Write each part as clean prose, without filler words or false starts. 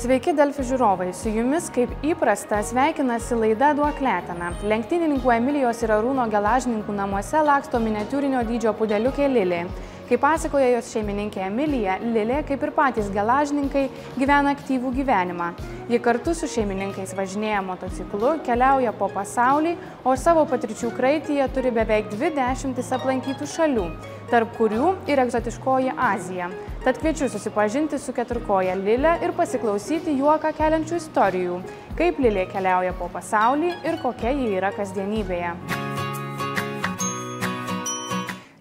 Sveiki, Delfi žiūrovai, su jumis kaip įprasta sveikinasi laida Duok leteną. Lenktynininkų Emilijos ir Arūno Gelažninkų namuose laksto miniatiūrinio dydžio pudeliukė Lilė. Kaip pasakoja jos šeimininkė Emilija, Lilė, kaip ir patys gelažninkai, gyvena aktyvų gyvenimą. Ji kartu su šeimininkais važinėja motociklu, keliauja po pasaulį, o savo patirčių kraityje turi beveik 20 aplankytų šalių, tarp kurių ir egzotiškoji Azija. Tad kviečiu susipažinti su keturkoja Lilė ir pasiklausyti juoką keliančių istorijų, kaip Lilė keliauja po pasaulį ir kokia ji yra kasdienybėje.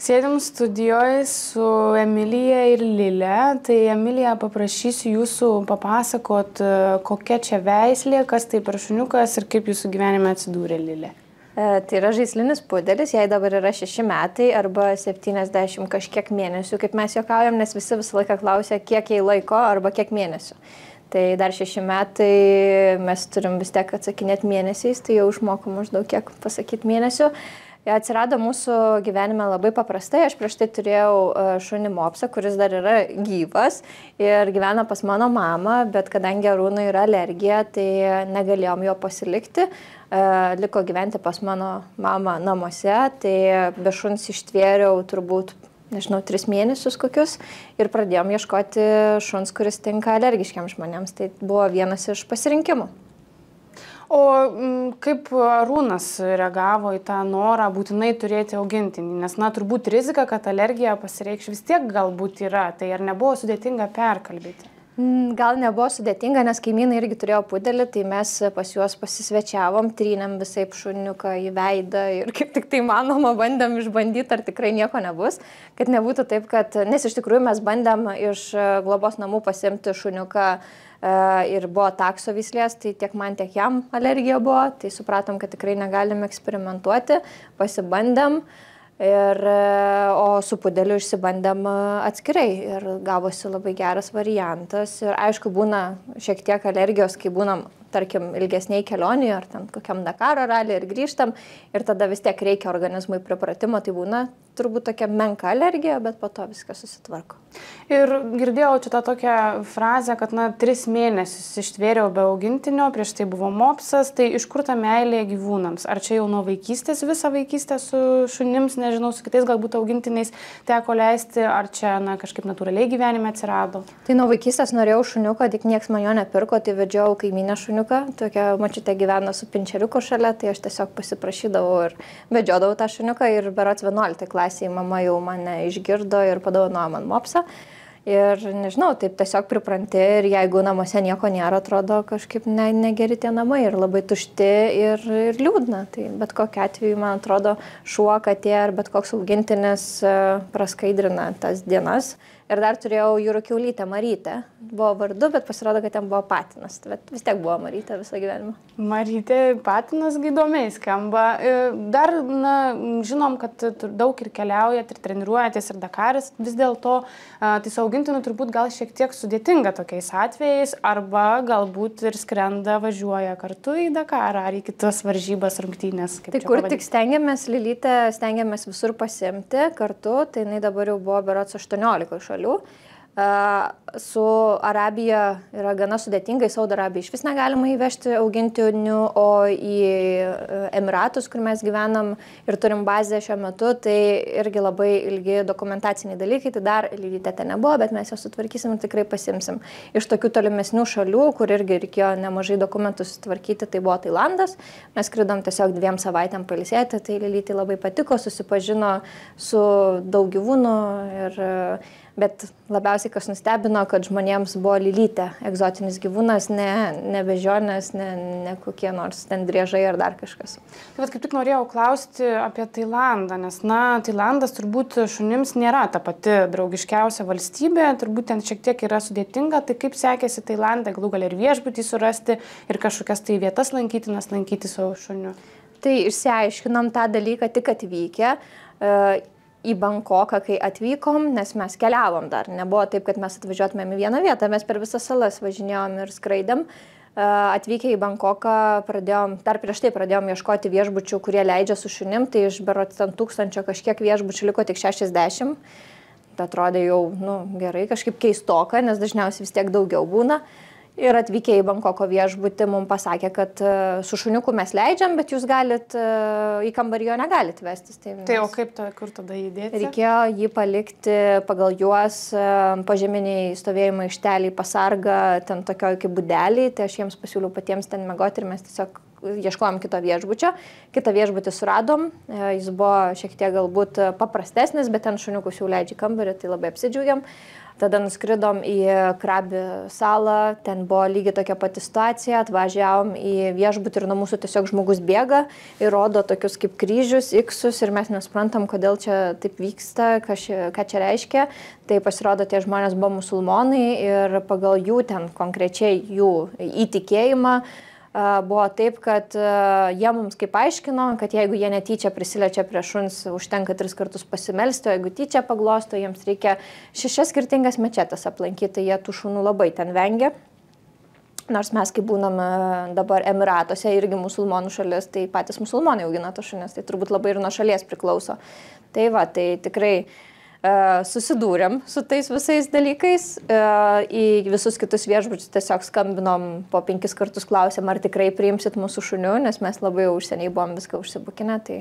Sėdim studijoje su Emilija ir Lilė. Tai Emilija, paprašysiu jūsų papasakot, kokia čia veislė, kas tai per šuniukas ir kaip jūsų gyvenime atsidūrė Lilė. Tai yra žaislinis pudelis, jai dabar yra 6 metai arba 70 kažkiek mėnesių, kaip mes juokaujam, nes visą laiką klausia, kiek jai laiko arba kiek mėnesių. Tai dar 6 metai mes turim vis tiek atsakinėti mėnesiais, tai jau išmokom maždaug kiek pasakyti mėnesių. Atsirado mūsų gyvenime labai paprastai. Aš prieš tai turėjau šunį mopsą, kuris dar yra gyvas ir gyvena pas mano mamą, bet kadangi Arūnui yra alergija, tai negalėjom jo pasilikti. Liko gyventi pas mano mamą namuose, tai be šuns ištvėriau turbūt, nežinau, 3 mėnesius kokius ir pradėjom ieškoti šuns, kuris tinka alergiškiams žmonėms. Tai buvo vienas iš pasirinkimų. O kaip Arūnas reagavo į tą norą būtinai turėti augintinį? Nes, turbūt rizika, kad alergija pasireikš vis tiek galbūt yra. Tai ar nebuvo sudėtinga perkalbėti? Gal nebuvo sudėtinga, nes kaimynai irgi turėjo pudelį, tai mes pas juos pasisvečiavom, trynėm visaip šuniuką į veidą ir kaip tik tai manoma bandėm išbandyti, ar tikrai nieko nebus. Kad nebūtų taip, nes iš tikrųjų mes bandėm iš globos namų pasiimti šuniuką ir buvo takso veislės, tai tiek man, tiek jam alergija buvo, tai supratom, kad tikrai negalim eksperimentuoti, pasibandėm. O su pudeliu išsibandėm atskirai ir gavosi labai geras variantas. Ir aišku, būna šiek tiek alergijos, kai būnam, tarkim, ilgesniai kelionėje ar ten kokiam Dakaro rally ir grįžtam ir tada vis tiek reikia organizmui pripratimo, tai būna turbūt tokia menka alergija, bet po to viskas susitvarko. Ir girdėjau čia tą tokią frazę, kad 3 mėnesius ištvėriau be augintinio, prieš tai buvo mopsas, tai iš kur ta meilė gyvūnams? Ar čia jau nuo vaikystės, visą vaikystę su šunims, nežinau, su kitais galbūt augintiniais teko leisti, ar čia kažkaip natūraliai gyvenime atsirado? Tai nuo vaikystės norėjau šuniuko, tik nieks man jo nepirko, tai vedžiau kaimynę šuniuką, tokia močiutė gyveno su pinčeriuku šalia, tai aš tiesiog pasiprašydavau ir vedžiodavau tą šuniuką ir berods 11 klasėje mama jau mane išgirdo ir padovanojo man mopsą. Ir nežinau, taip tiesiog pripranti ir jeigu namuose nieko nėra, atrodo kažkaip negeri tie namai ir labai tušti ir liūdna. Tai bet kokiu atveju, man atrodo, šuo, katė ar bet koks augintinis praskaidrina tas dienas. Ir dar turėjau jūrų kiaulytę Marytę. Buvo vardu, bet pasirodo, kad ten buvo patinas. Bet vis tiek buvo Marytė visą gyvenimą. Marytė, patinas įdomiai skamba. Dar, žinom, kad daug ir keliaujat, ir treniruojatės, ir Dakaris. Vis dėlto, tai su augintiniu turbūt gal šiek tiek sudėtinga tokiais atvejais, arba galbūt ir skrenda, važiuoja kartu į Dakarą, ar į kitas varžybas, rungtynės. Tai kur tik stengiamės, Lilytę stengiamės visur pasiimti kartu, tai jinai dabar jau buvo berods 18 šalių. Su Arabija yra gana sudėtinga, į Saudo Arabiją iš vis negalima įvežti augintinių, o į Emiratus, kur mes gyvenam ir turim bazę šiuo metu, tai irgi labai ilgi dokumentaciniai dalykai, tai dar Lilytė ten nebuvo, bet mes jos sutvarkysim ir tikrai pasimsim. Iš tokių tolimesnių šalių, kur irgi reikėjo nemažai dokumentų sutvarkyti, tai buvo Tailandas. Mes skridom tiesiog 2 savaitėm pailsėti, tai Lilytė labai patiko, susipažino su daug gyvūnų bet labiausiai kas nustebino, kad žmonėms buvo Lilytė, egzotinis gyvūnas, ne bežionės, ne kokie nors ten driežai ar dar kažkas. Tai kaip tik norėjau klausti apie Tailandą, nes Tailandas turbūt šunims nėra ta pati draugiškiausia valstybė, turbūt ten šiek tiek yra sudėtinga, tai kaip sekėsi Tailandą, galų gal ir viešbutį surasti ir kažkokias tai vietas lankyti savo šuniu? Tai išsiaiškinom tą dalyką tik atvykę. Į Bankoką, kai atvykom, nes mes keliavom dar. Nebuvo taip, kad mes atvažiuotumėm į vieną vietą, mes per visas salas važinėjom ir skraidėm. Atvykę į Bankoką dar prieš tai pradėjom ieškoti viešbučių, kurie leidžia su šunim, tai iš berods 1000 kažkiek viešbučių liko tik 60. Tai atrodė jau gerai, kažkaip keistoka, nes dažniausiai vis tiek daugiau būna. Ir atvykę į Bankoko viešbutį mums pasakė, kad su šuniuku mes leidžiam, bet jūs galit, į kambarį jo negalit vestis. Tai o kaip kur tada įdėti? Reikėjo jį palikti pagal juos pažeminiai stovėjimo aikšteliai pasarga, ten tokioj kaip budelį, tai aš jiems pasiūliau patiems ten miegoti ir mes tiesiog ieškojom kito viešbučio. Kitą viešbutį suradom, jis buvo šiek tiek galbūt paprastesnis, bet ten šuniukus jau leidžia į kambarį, tai labai apsidžiaugiam. Tada nuskridom į Krabi salą, ten buvo lygiai tokia pati situacija, atvažiavom į viešbutį ir nuo mūsų tiesiog žmogus bėga ir rodo tokius kaip kryžius, iksus ir mes nesprantam, kodėl čia taip vyksta, ką čia reiškia. Tai pasirodo, tie žmonės buvo musulmonai ir pagal jų ten konkrečiai jų įtikėjimą buvo taip, kad jie mums kaip aiškino, kad jeigu jie netyčia prisiliečia prie šuns, užtenka 3 kartus pasimelsti, o jeigu tyčia paglosto, jiems reikia 6 skirtingas mečetes aplankyti, jie tų šunų labai ten vengia. Nors mes, kai būnam dabar Emiratuose, irgi musulmonų šalis, tai patys musulmonai augina tos šunis, tai turbūt labai ir nuo šalies priklauso. Tai va, tai tikrai susidūrėm su tais visais dalykais, į visus kitus viešbučius tiesiog skambinom, po 5 kartus klausėm, ar tikrai priimsit mūsų šunių, nes mes labai jau užsieniai buvom viską užsibukinę, tai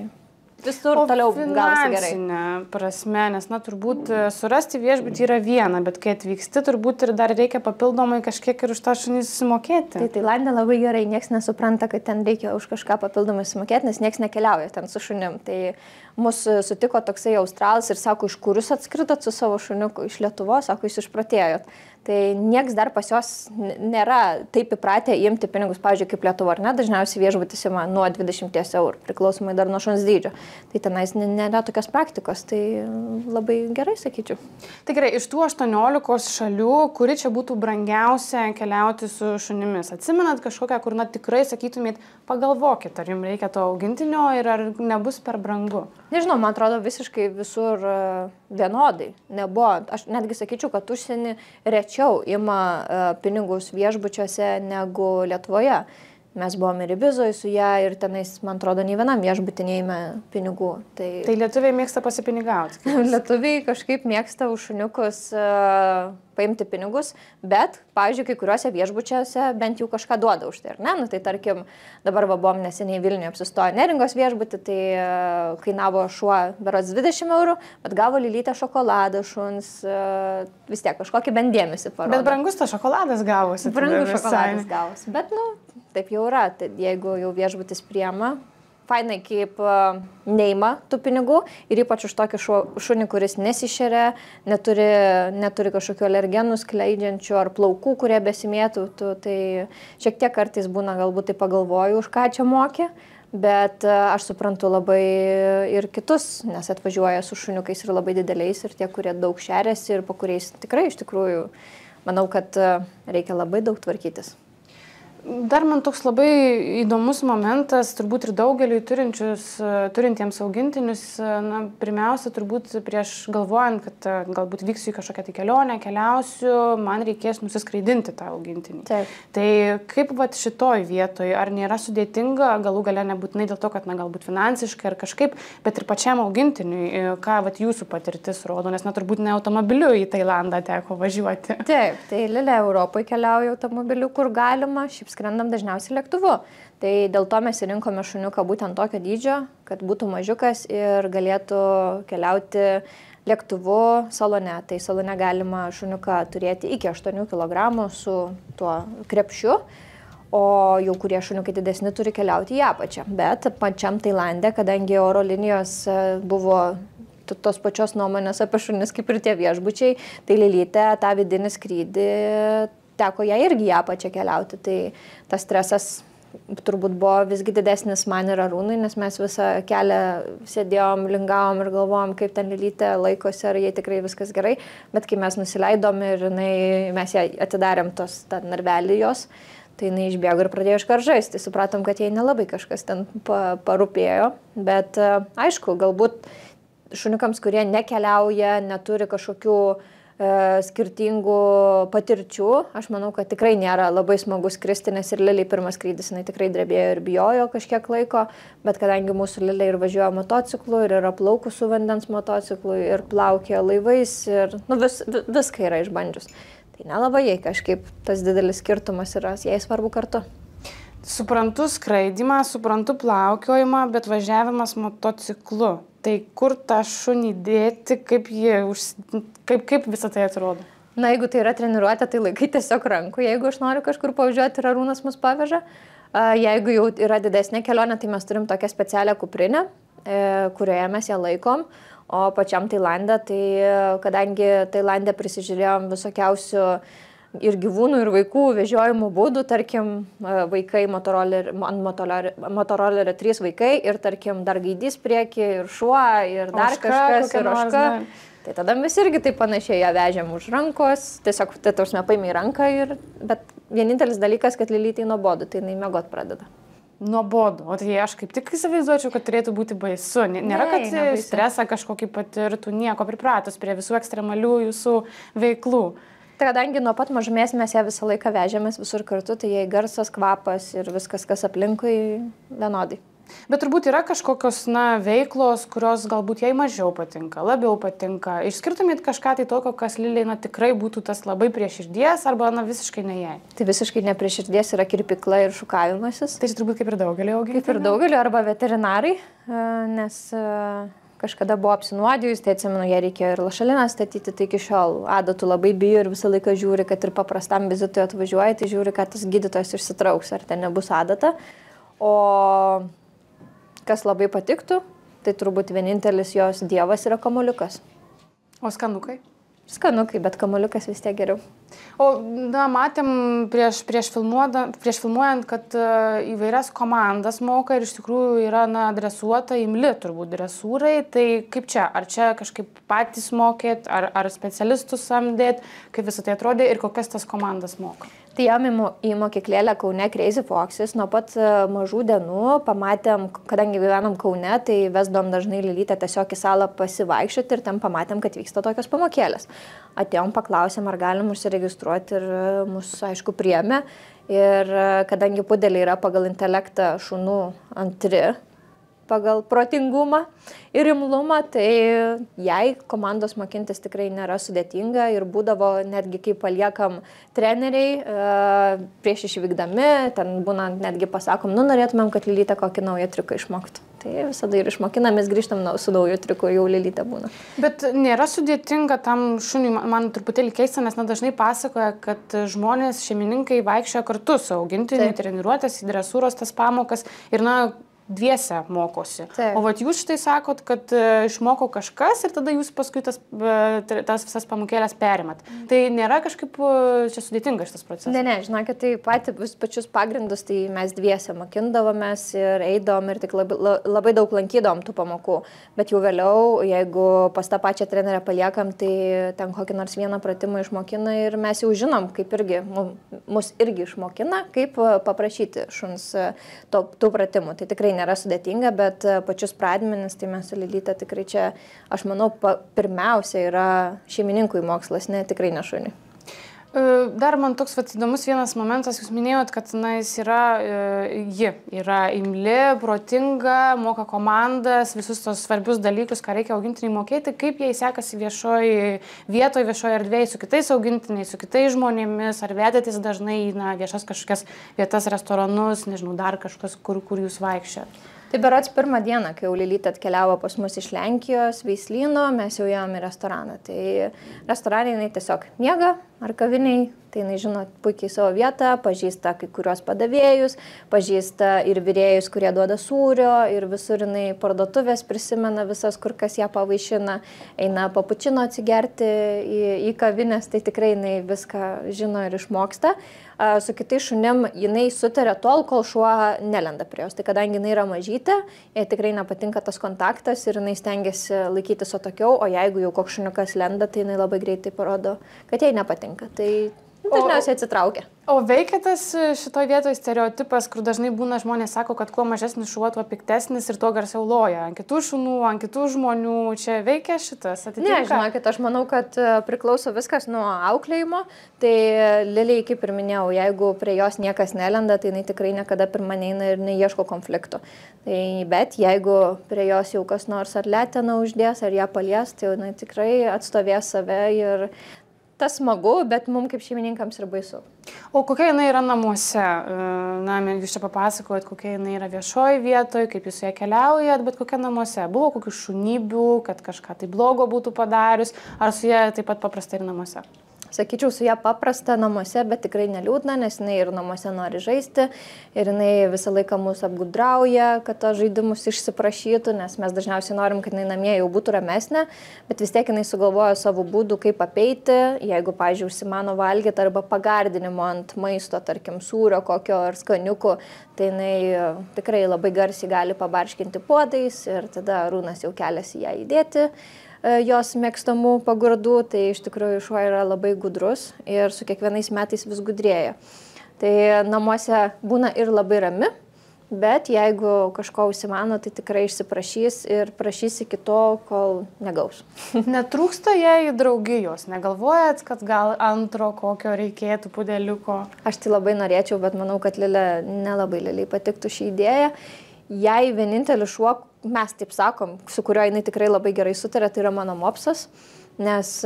visur toliau gavosi gerai. Finansinė prasme, nes turbūt surasti viešbutį yra viena, bet kai atvyksti, turbūt ir dar reikia papildomai kažkiek ir už tą šunį susimokėti. Tai Tailande labai gerai, nieks nesupranta, kad ten reikia už kažką papildomai susimokėti, nes nieks nekeliauja ten su šunim. Tai mūsų sutiko toksai australas ir sako, iš kur jūs atskridot su savo šuniuku, iš Lietuvos, sako, jūs išprotėjot. Tai nieks dar pas jos nėra taip įpratę imti pinigus, pavyzdžiui, kaip Lietuva, ar ne, dažniausiai viešbutis ima nuo 20 eurų, priklausomai dar nuo šuns dydžio. Tai tenais nėra tokios praktikos, tai labai gerai, sakyčiau. Tai gerai, iš tų 18 šalių, kuri čia būtų brangiausia keliauti su šunimis? Atsimenat kažkokią, kur tikrai sakytumėt, pagalvokit, ar jums reikia to augintinio ir ar nebus per brangu? Nežinau, man atrodo visiškai visur vienodai nebuvo. Aš netgi sakyčiau, kad užsienį rečiau ima pinigus viešbučiuose negu Lietuvoje. Mes buvome ir Ibizoje su ją ir tenais, man atrodo, nei vienam viešbutį neėmė pinigų. Tai lietuviai mėgsta pasipinigauti? Lietuviai kažkaip mėgsta už šuniukus paimti pinigus, bet, pavyzdžiui, kai kuriuose viešbučiuose bent jau kažką duoda už tai, ar ne? Tai tarkim, dabar buvom neseniai Vilniuje apsistoję Neringos viešbutį, tai kainavo šuo berods 20 eurų, bet gavo Lilytę šokoladą šuns, vis tiek kažkokį bent dėmesį parodo. Bet brangus tas šokoladas gavosi. Brangus šokoladas gavosi, bet, taip jau yra, tai jeigu jau viešbutis priema, fainai kaip neima tų pinigų ir ypač už tokį šunį, kuris nesišeria, neturi kažkokių alergenų skleidžiančių ar plaukų, kurie besimėtautų, tai šiek tiek kartais būna galbūt tai pagalvoju, už ką čia mokė, bet aš suprantu labai ir kitus, nes atvažiuoja su šuniukais ir labai dideliais ir tie, kurie daug šeriasi ir po kuriais tikrai iš tikrųjų manau, kad reikia labai daug tvarkytis. Dar man toks labai įdomus momentas, turbūt ir daugeliui turintiems augintinius, pirmiausia, turbūt prieš galvojant, kad galbūt vyksiu į kažkokią tai kelionę, keliausiu, man reikės nusiskraidinti tą augintinį. Taip. Tai kaip šitoj vietoje, ar nėra sudėtinga, galų gale nebūtinai dėl to, kad galbūt finansiškai ar kažkaip, bet ir pačiam augintiniui, ką jūsų patirtis rodo, nes turbūt ne automobiliu į Tailandą teko važiuoti. Taip, tai Lilė Europoje keliauja automobiliu, kur galima, skrendam dažniausiai lėktuvu. Tai dėl to mes rinkome šuniuką būtent tokio dydžio, kad būtų mažiukas ir galėtų keliauti lėktuvu salone. Tai salone galima šuniuką turėti iki 8 kg su tuo krepšiu, o jau kurie šuniukai didesni turi keliauti į apačią. Bet pačiam Tailande, kadangi oro linijos buvo tos pačios nuomonės apie šunis kaip ir tie viešbučiai, tai Lilytė tą vidinį skrydį teko ją irgi į apačią keliauti, tai tas stresas turbūt buvo visgi didesnis man ir Arūnui, nes mes visą kelią sėdėjom, lingavom ir galvojom, kaip ten Lilytė laikosi, ar jai tikrai viskas gerai, bet kai mes nusileidom ir mes ją atidarėm tą narvelį jos, tai jinai išbėgo ir pradėjo iškart žaisti, tai supratom, kad jai nelabai kažkas ten parūpėjo, bet aišku, galbūt šuniukams, kurie nekeliauja, neturi kažkokių skirtingų patirčių. Aš manau, kad tikrai nėra labai smagu skristi, nes ir Liliai pirmas skrydis, jinai tikrai drebėjo ir bijojo kažkiek laiko, bet kadangi mūsų Liliai ir važiuoja motociklu, ir yra plaukų su vandens motociklu, ir plaukė laivais, ir viską yra išbandžius. Tai nelabai jai kažkaip tas didelis skirtumas yra, jai svarbu kartu. Suprantu skraidimą, suprantu plaukiojimą, bet važiavimas motociklu. Tai kur tą šunį dėti, kaip visą tai atrodo? Na, jeigu tai yra treniruotė, tai laikai tiesiog rankų. Jeigu aš noriu kažkur pavažiuoti ir Arūnas mus paveža. Jeigu jau yra didesnė kelionė, tai mes turim tokią specialią kuprinę, kurioje mes ją laikom. O pačiam Tailande, tai kadangi Tailande prisižiūrėjom visokiausių ir gyvūnų, ir vaikų vežiojimų būdų, tarkim, vaikai motorolerio 3 vaikai ir, tarkim, dar gaidys prieki, ir šuo, ir dar kažkas, ir ožka. Tai tada mes irgi taip panašiai ją vežėm už rankos, tiesiog, tai tausme, paimė į ranką, bet vienintelis dalykas, kad Lilytei nuobodu, tai jinai miegot pradeda. Nuobodu, o tai aš kaip tik įsivaizduočiau, kad turėtų būti baisu. Nėra, kad stresą kažkokį patirtų, nieko pripratus prie visų ekstremalių jūsų veiklų. Tai kadangi nuo pat mažumės mes ją visą laiką vežėmės visur kartu, tai jai garsas, kvapas ir viskas, kas aplinkui, vienodai. Bet turbūt yra kažkokios veiklos, kurios galbūt jai mažiau patinka, labiau patinka. Išskirtumėt kažką tai tokio, kas Liliai tikrai būtų tas labai prie širdies arba visiškai ne jai? Tai visiškai ne prie širdies yra kirpykla ir šukavimasis. Tai turbūt kaip ir daugelį auginti. Kaip ir daugelį arba veterinarai, nes kažkada buvo apsinuodijus, tai atsimenu, ją reikėjo ir lašaliną statyti, tai iki šiol adatų labai bijo ir visą laiką žiūri, kad ir paprastam vizitui atvažiuoja, tai žiūri, kad tas gydytojas išsitrauks, ar ten nebus adata. O kas labai patiktų, tai turbūt vienintelis jos dievas yra kamuoliukas. O skanukai? Skanukai, bet kamuoliukas vis tiek geriau. O, matėm prieš filmuojant, kad įvairias komandas moka ir iš tikrųjų yra, dresuota, imli turbūt dresūrai. Tai kaip čia? Ar čia kažkaip patys mokėt, ar specialistus samdėt, kaip visą tai atrodė ir kokias tas komandas moka? Tai jam į mokyklėlę Kaune Crazy Foxes nuo pat mažų dienų pamatėm, kadangi gyvenam Kaune, tai vesdom dažnai Lilytę tiesiog į salą pasivaikščioti ir ten pamatėm, kad vyksta tokios pamokėlės. Atėjom, paklausėm, ar galim užsiregistruoti ir mus, aišku, priėmė. Ir kadangi pudeliai yra pagal intelektą šunų antri, pagal protingumą ir imlumą, tai jai komandos mokintis tikrai nėra sudėtinga ir būdavo netgi, kai paliekam treneriai prieš išvykdami, ten būna netgi pasakom, norėtumėm, kad Lilytė kokį naują triuką išmoktų. Tai visada ir išmokinamės, grįžtam su nauju triuku, jau Lilytė būna. Bet nėra sudėtinga tam šuniui, man truputėlį keista, nes dažnai pasakoja, kad žmonės, šeimininkai vaikščioja kartu su augintiniu, treniruotės, į dresūros tas pamokas ir dviese mokosi. Taip. O vat jūs štai sakot, kad išmoko kažkas ir tada jūs paskui tas visas pamokėlės perimat. Tai nėra kažkaip čia sudėtinga šitas procesas? Ne, žinokit, tai pačius pagrindus, tai mes dviese mokindavomės ir eidavom ir tik labai daug lankydavom tų pamokų. Bet jau vėliau, jeigu pas tą pačią trenerę paliekam, tai ten kokį nors vieną pratimą išmokina ir mes jau žinom, kaip irgi, mus irgi išmokina, kaip paprašyti šuns tų pratimų. Tai tikrai nėra sudėtinga, bet pačius pradmenis, tai mes su Lilyte tikrai čia, aš manau, pirmiausia yra šeimininkui mokslas, ne tikrai ne šuniui. Dar man toks įdomus vienas momentas, jūs minėjot, kad ji yra imli, protinga, moka komandas, visus tos svarbius dalykus, ką reikia augintiniai mokėti, kaip jai sekasi viešoje erdvėje su kitais augintiniais, su kitais žmonėmis, ar vedėtės dažnai į viešas kažkokias vietas, restoranus, nežinau, dar kažkas, kur jūs vaikščiat. Tai berods pirmą dieną, kai jau Lilytė atkeliavo pas mus iš Lenkijos veislyno, mes jau ėjom į restoraną. Tai restorane jinai tiesiog miega ar kaviniai, tai jinai žino puikiai savo vietą, pažįsta kai kurios padavėjus, pažįsta ir virėjus, kurie duoda sūrio, ir visur jinai parduotuvės prisimena visas, kur kas ją pavaišina, eina papučino atsigerti į kavinės, tai tikrai jinai viską žino ir išmoksta. Su kitais šunim jinai sutarė tol, kol šuo nelenda prie jos. Tai kadangi jinai yra mažytė, jai tikrai nepatinka tas kontaktas ir jinai stengiasi laikytis atokiau, o jeigu jau koks šuniukas lenda, tai jinai labai greitai parodo, kad jai nepatinka. Tai dažniausiai atsitraukia. O veikia tas šitoj vietoje stereotipas, kur dažnai būna žmonės sako, kad kuo mažesnis šuo, tuo piktesnis ir tuo garsiau loja. Ant kitų šunų, ant kitų žmonių. Čia veikia šitas? Atitinka? Ne, žinokit, aš manau, kad priklauso viskas nuo auklėjimo. Tai Lilijai, kaip ir minėjau, jeigu prie jos niekas nelenda, tai jinai tikrai niekada pirma neina ir neieško konflikto. Bet jeigu prie jos jau kas nors ar leteną uždės, ar ją palies, tai jinai tikrai atstovės save ir tas smagu, bet mums kaip šeimininkams ir baisu. O kokia jinai yra namuose? Na, jūs čia papasakojat, kokia jinai yra viešoji vietoje, kaip jūs su ją keliaujat, bet kokia namuose? Buvo kokių šunybių, kad kažką tai blogo būtų padarius, ar su ją taip pat paprasta ir namuose? Sakyčiau, su ją paprasta namuose, bet tikrai neliūdna, nes jinai ir namuose nori žaisti ir jinai visą laiką mūsų apgudrauja, kad tos žaidimus išsiprašytų, nes mes dažniausiai norim, kad jinai namie jau būtų ramesnė, bet vis tiek jinai sugalvoja savo būdų, kaip apeiti, jeigu, pavyzdžiui, užsimano valgyti arba pagardinimo ant maisto, tarkim, sūrio kokio ar skaniukų, tai jinai tikrai labai garsiai gali pabarškinti puodais ir tada Arūnas jau keliasi ją įdėti jos mėgstamų pagurdų, tai iš tikrųjų šuo yra labai gudrus ir su kiekvienais metais vis gudrėja. Tai namuose būna ir labai rami, bet jeigu kažko užsimano, tai tikrai išsiprašys ir prašys iki tol, kol negaus. Netrūksta jai draugijos, negalvojat, kad gal antro kokio reikėtų pudeliuko? Aš tai labai norėčiau, bet manau, kad nelabai Liliai patiktų šį idėją. Jei vienintelis šuo, mes taip sakom, su kuriuo jinai tikrai labai gerai sutarė, tai yra mano mopsas, nes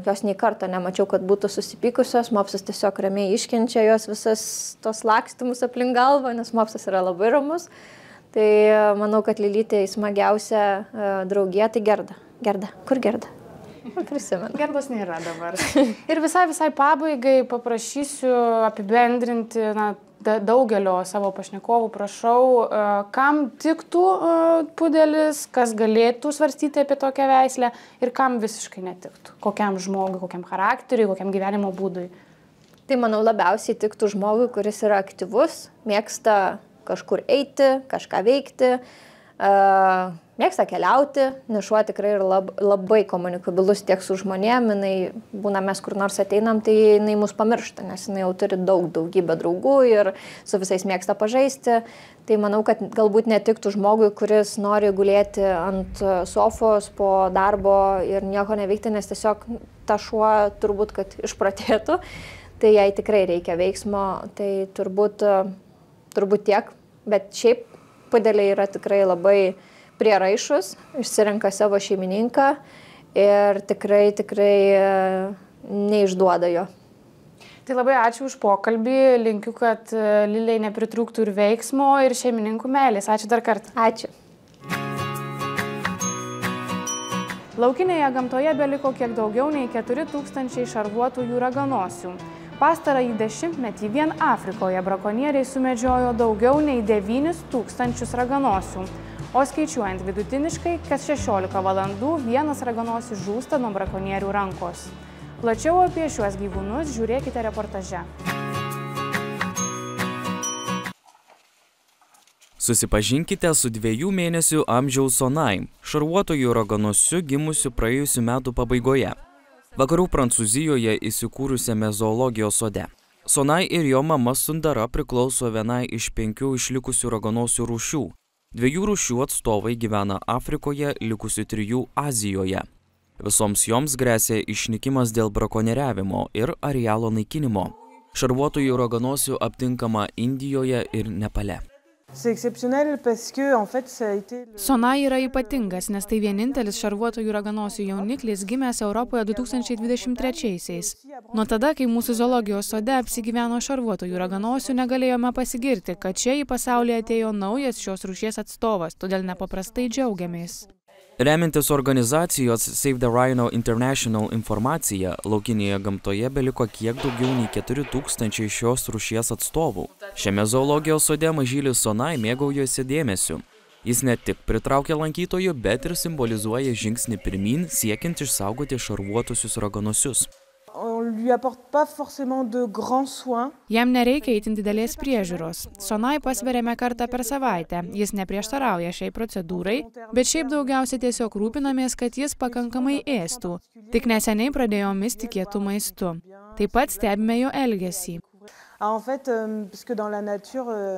jos nei karto nemačiau, kad būtų susipykusios, mopsas tiesiog ramiai iškenčia jos visas tos lakstymus aplink galvą, nes mopsas yra labai ramus. Tai manau, kad Lilytė smagiausia draugė, tai Gerda. Gerda. Kur Gerda? Prisimenu. Gerdos nėra dabar. Ir visai pabaigai paprašysiu apibendrinti, daugelio savo pašnekovų prašau, kam tiktų pudelis, kas galėtų svarstyti apie tokią veislę ir kam visiškai netiktų. Kokiam žmogui, kokiam charakteriui, kokiam gyvenimo būdui. Tai manau labiausiai tiktų žmogui, kuris yra aktyvus, mėgsta kažkur eiti, kažką veikti, mėgsta keliauti, nes šuo tikrai yra labai komunikabilus tiek su žmonėm, būna mes kur nors ateinam, tai jinai mus pamiršta, nes jinai jau turi daugybę draugų ir su visais mėgsta pažaisti. Tai manau, kad galbūt netiktų žmogui, kuris nori gulėti ant sofos po darbo ir nieko neveikti, nes tiesiog ta šuo turbūt, kad išprotėtų, tai jai tikrai reikia veiksmo, tai turbūt tiek, bet šiaip pudeliai yra tikrai labai prieraišus, išsirenka savo šeimininką ir tikrai neišduoda jo. Tai labai ačiū už pokalbį, linkiu, kad Liliai nepritrūktų ir veiksmo, ir šeimininkų meilės. Ačiū dar kartą. Ačiū. Laukinėje gamtoje beliko kiek daugiau nei 4000 šarvuotųjų raganosių. Pastarąjį dešimtmetį vien Afrikoje brakonieriai sumedžiojo daugiau nei 9000 raganosių. O skaičiuojant vidutiniškai, kas 16 valandų vienas raganosis žūsta nuo brakonierių rankos. Plačiau apie šiuos gyvūnus žiūrėkite reportaže. Susipažinkite su 2 mėnesių amžiaus Sonai, šarvuotojų raganosiu gimusiu praėjusių metų pabaigoje. Vakarų Prancūzijoje įsikūrusiame zoologijos sode. Sonai ir jo mama Sundara priklauso vienai iš 5 išlikusių raganosių rūšių. 2 rūšių atstovai gyvena Afrikoje, likusių 3 Azijoje. Visoms joms gresia išnykimas dėl brakonieriavimo ir arealo naikinimo. Šarvuotųjų raganosių aptinkama Indijoje ir Nepale. Sonai yra ypatingas, nes tai vienintelis šarvuotųjų raganosių jauniklis gimęs Europoje 2023-aisiais. Nuo tada, kai mūsų zoologijos sode apsigyveno šarvuotųjų raganosių, negalėjome pasigirti, kad čia į pasaulį atėjo naujas šios rūšies atstovas, todėl nepaprastai džiaugiamės. Remiantis organizacijos Save the Rhino International informacija, laukinėje gamtoje beliko kiek daugiau nei 4000 šios rūšies atstovų. Šiame zoologijos sode mažylis Sonai mėgaujasi dėmesiu. Jis ne tik pritraukia lankytojų, bet ir simbolizuoja žingsnį pirmyn, siekiant išsaugoti šarvuotusius raganosius. Jam nereikia itin didelės priežiūros. Sonai pasveriame kartą per savaitę. Jis neprieštarauja šiai procedūrai, bet šiaip daugiausiai tiesiog rūpinamės, kad jis pakankamai ėstų. Tik neseniai pradėjo misti kietų maistu. Taip pat stebime jo elgesį.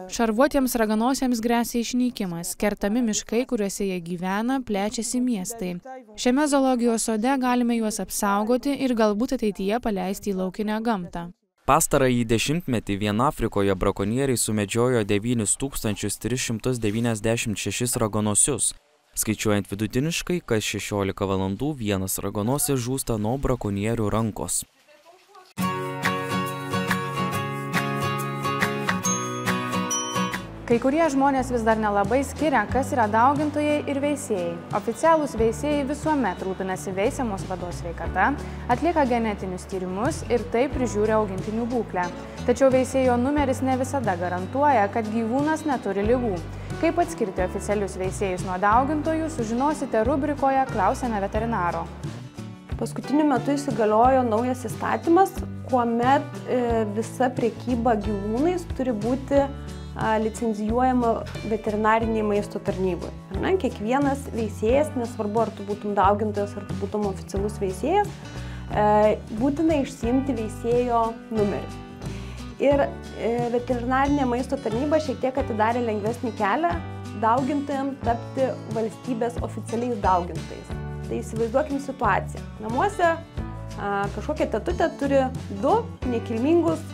Šarvuotiems raganosiams gresia išnykimas, kertami miškai, kuriuose jie gyvena, plečiasi miestai. Šiame zoologijos sode galime juos apsaugoti ir galbūt ateityje paleisti į laukinę gamtą. Pastarąjį dešimtmetį vien Afrikoje brakonieriai sumedžiojo 9396 raganosius. Skaičiuojant vidutiniškai, kas 16 valandų vienas raganosis žūsta nuo brakonierių rankos. Kai kurie žmonės vis dar nelabai skiria, kas yra daugintojai ir veisėjai. Oficialūs veisėjai visuomet rūpinasi veisiamos vados sveikata, atlieka genetinius tyrimus ir taip prižiūri augintinių būklę. Tačiau veisėjo numeris ne visada garantuoja, kad gyvūnas neturi ligų. Kaip atskirti oficialius veisėjus nuo daugintojų, sužinosite rubrikoje Klausiame veterinaro. Paskutiniu metu įsigaliojo naujas įstatymas, kuomet visa prekyba gyvūnais turi būti licencijuojama veterinariniai maisto tarnybai. Kiekvienas veisėjas, nesvarbu ar tu būtum daugintojas, ar tu būtum oficialus veisėjas, būtina išsiimti veisėjo numerį. Ir veterinarinė maisto tarnyba šiek tiek atidarė lengvesnį kelią daugintojams tapti valstybės oficialiais daugintojais. Tai įsivaizduokim situaciją. Namuose kažkokia tetutė turi 2 nekilmingus,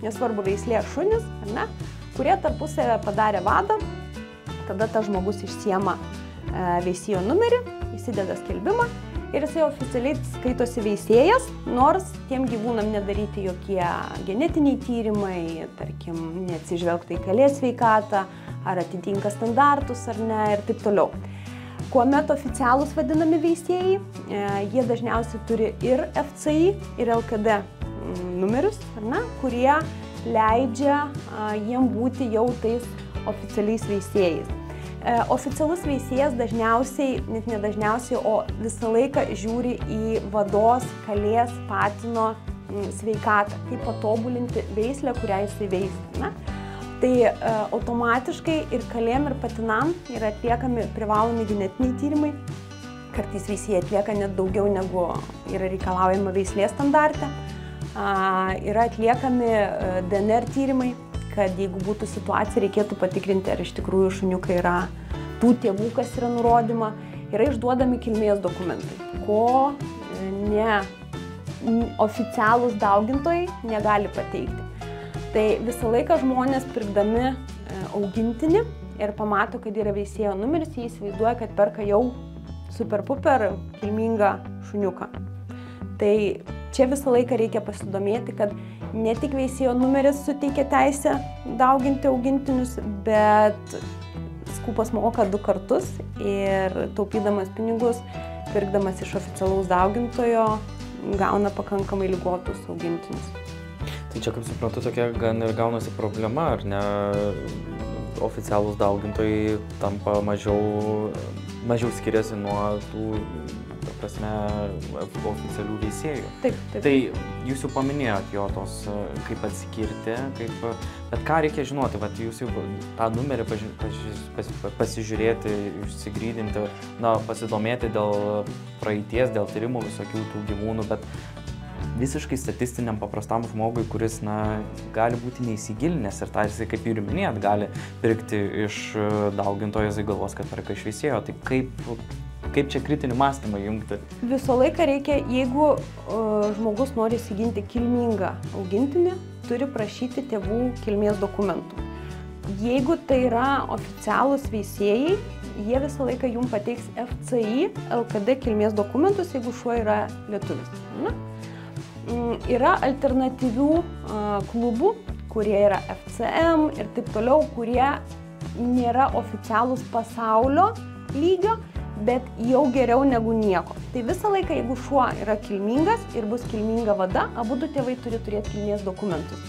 nesvarbu veislės šunis, ar ne, kurie tarpusavę padarė vadą, tada tas žmogus išsiema veisėjo numerį, įsideda skelbimą ir jisai oficialiai skaitosi veisėjas, nors tiem gyvūnam nedaryti jokie genetiniai tyrimai, tarkim, neatsižvelgta į kalės sveikatą, ar atitinka standartus ar ne ir taip toliau. Kuomet oficialūs vadinami veisėjai, jie dažniausiai turi ir FCI, ir LKD numerius, ar ne, kurie leidžia jiem būti jau tais oficialiais veisėjais. Oficialus veisėjas dažniausiai, net nedažniausiai, o visą laiką žiūri į vados, kalės, patino sveikatą, kaip patobulinti veislę, kurią jisai veisia. Tai automatiškai ir kalėm, ir patinam yra atliekami privalomi genetiniai tyrimai. Kartais veisėjai atlieka net daugiau negu yra reikalaujama veislės standarte. Yra atliekami DNR tyrimai, kad jeigu būtų situacija, reikėtų patikrinti, ar iš tikrųjų šuniukai yra tų tėvų, kas yra nurodyma. Yra išduodami kilmės dokumentai, ko oficialūs daugintojai negali pateikti. Tai visą laiką žmonės pirkdami augintinį ir pamato, kad yra veisėjo numeris, jie įsivaizduoja, kad perka jau super-puper kilmingą šuniuką. Tai čia visą laiką reikia pasidomėti, kad ne tik veisėjo numeris suteikia teisę dauginti augintinius, bet skupas moka 2 kartus ir taupydamas pinigus, pirkdamas iš oficialaus daugintojo, gauna pakankamai ligotus augintinius. Tai čia, kaip suprantu, tokia gan ir gaunasi problema, ar ne? Oficialūs daugintojai tampa mažiau skiriasi nuo tų, ta prasme, oficialių veisėjų. Taip. Tai jūs jau paminėjot jo tos, kaip atskirti, bet ką reikia žinoti, vat jūs jau tą numerį pasižiūrėti, išsigrydinti, pasidomėti dėl praeities, dėl tyrimų visokių tų gyvūnų, bet visiškai statistiniam paprastam žmogui, kuris gali būti neįsigilinęs ir tą jisai, kaip ir minėjot, gali pirkti iš daugintojo, jisai galvos, kad perka iš veisėjo. Tai kaip čia kritinį mąstymą jungti? Visą laiką reikia, jeigu žmogus nori įsiginti kilmingą augintinį, turi prašyti tėvų kilmės dokumentų. Jeigu tai yra oficialūs veisėjai, jie visą laiką jums pateiks FCI, LKD kilmės dokumentus, jeigu šuo yra lietuvis. Yra alternatyvių klubų, kurie yra FCM ir taip toliau, kurie nėra oficialūs pasaulio lygio, bet jau geriau negu nieko. Tai visą laiką, jeigu šuo yra kilmingas ir bus kilminga vada, abudu tėvai turi turėti kilmės dokumentus.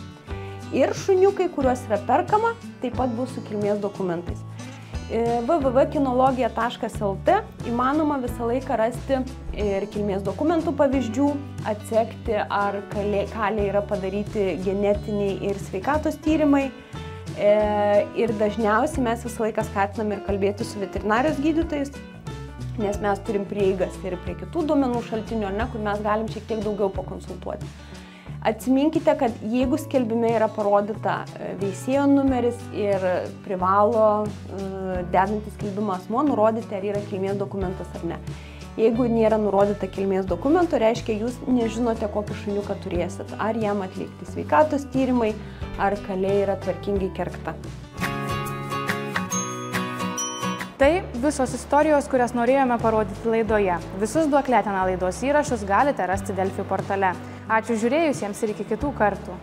Ir šuniukai, kuriuos yra perkama, taip pat bus su kilmės dokumentais. www.kinologija.lt įmanoma visą laiką rasti ir kilmės dokumentų pavyzdžių, atsekti, ar kaliai yra padaryti genetiniai ir sveikatos tyrimai. Ir dažniausiai mes visą laiką skatiname ir kalbėti su veterinarijos gydytojais, nes mes turim prieigas ir prie kitų duomenų šaltinių, kur mes galim šiek tiek daugiau pakonsultuoti. Atsiminkite, kad jeigu skelbime yra parodyta veisėjo numeris ir privalo dedantis skelbimą asmuo nurodyti, ar yra kilmės dokumentas ar ne. Jeigu nėra nurodyta kilmės dokumento, reiškia, jūs nežinote, kokį šuniuką turėsit. Ar jam atlikti sveikatos tyrimai, ar kalė yra tvarkingai kergta. Tai visos istorijos, kurias norėjome parodyti laidoje. Visus Duoklė Tena laidos įrašus galite rasti Delfi portale. Ačiū žiūrėjusiems ir iki kitų kartų.